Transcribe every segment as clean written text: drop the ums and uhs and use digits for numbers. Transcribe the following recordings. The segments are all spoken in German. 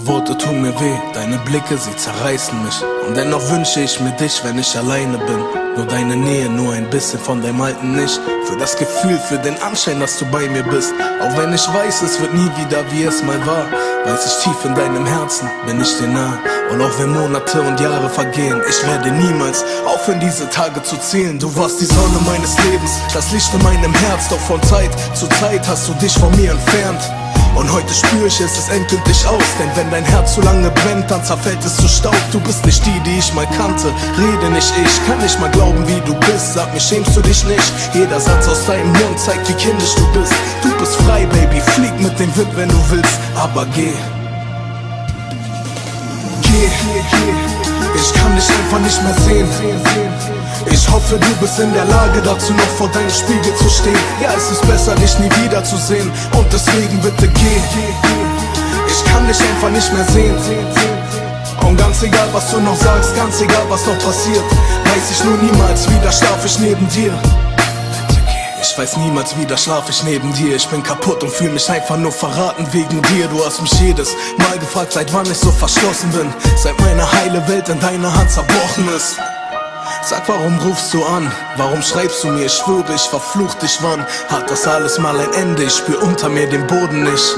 Deine Worte tun mir weh, deine Blicke, sie zerreißen mich. Und dennoch wünsche ich mir dich, wenn ich alleine bin. Nur deine Nähe, nur ein bisschen von deinem Alten nicht. Für das Gefühl, für den Anschein, dass du bei mir bist. Auch wenn ich weiß, es wird nie wieder wie es mal war, weiß ich tief in deinem Herzen, bin ich dir nah. Und auch wenn Monate und Jahre vergehen, ich werde niemals aufhören, diese Tage zu zählen. Du warst die Sonne meines Lebens, das Licht in meinem Herz. Doch von Zeit zu Zeit hast du dich von mir entfernt. Und heute spür ich es endgültig aus, denn wenn dein Herz zu lange brennt, dann zerfällt es zu Staub. Du bist nicht die, die ich mal kannte, rede nicht ich, kann nicht mal glauben, wie du bist. Sag mir, schämst du dich nicht? Jeder Satz aus deinem Mund zeigt, wie kindisch du bist. Du bist frei, Baby, flieg mit dem Wind, wenn du willst, aber geh. Geh, ich kann dich einfach nicht mehr sehen. Ich hoffe, du bist in der Lage dazu, noch vor deinem Spiegel zu stehen. Ja, es ist besser, dich nie wiederzusehen, und deswegen bitte geh. Ich kann dich einfach nicht mehr sehen. Und ganz egal, was du noch sagst, ganz egal, was noch passiert, weiß ich nur niemals wieder schlaf ich neben dir. Ich weiß niemals wieder schlaf ich neben dir. Ich bin kaputt und fühl mich einfach nur verraten wegen dir. Du hast mich jedes Mal gefragt, seit wann ich so verschlossen bin, seit meine heile Welt in deiner Hand zerbrochen ist. Sag, warum rufst du an? Warum schreibst du mir? Ich schwöre, ich verfluch dich, wann hat das alles mal ein Ende? Ich spür unter mir den Boden nicht,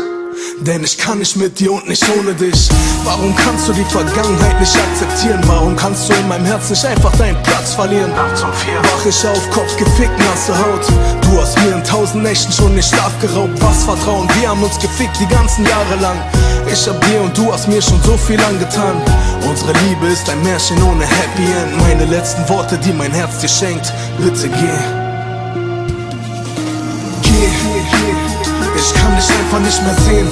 denn ich kann nicht mit dir und nicht ohne dich. Warum kannst du die Vergangenheit nicht akzeptieren? Warum kannst du in meinem Herzen nicht einfach deinen Platz verlieren? Nachts um 4 wach ich auf, Kopf gefickt, nasse Haut. Du hast mir in 1000 Nächten schon den Schlaf geraubt. Was Vertrauen, wir haben uns gefickt die ganzen Jahre lang. Ich hab dir und du hast mir schon so viel angetan. Unsere Liebe ist ein Märchen ohne Happy End. Meine letzten Worte, die mein Herz dir schenkt, bitte geh. Geh, ich kann dich einfach nicht mehr sehen.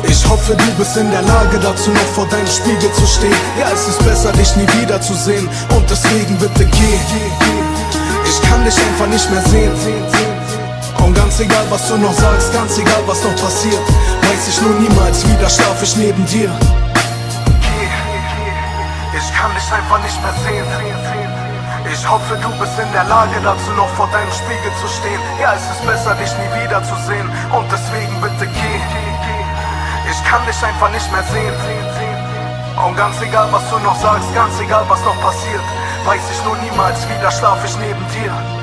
Ich hoffe, du bist in der Lage dazu, noch vor deinem Spiegel zu stehen. Ja, es ist besser, dich nie wiederzusehen, und deswegen bitte geh. Ich kann dich einfach nicht mehr sehen. Und ganz egal, was du noch sagst, ganz egal, was noch passiert, weiß ich nur niemals wieder schlaf ich neben dir. Ich kann dich einfach nicht mehr sehen. Ich hoffe, du bist in der Lage dazu, noch vor deinem Spiegel zu stehen. Ja, es ist besser, dich nie wiederzusehen, und deswegen bitte geh. Ich kann dich einfach nicht mehr sehen. Und ganz egal, was du noch sagst, ganz egal, was noch passiert, weiß ich nur niemals wieder schlaf ich neben dir.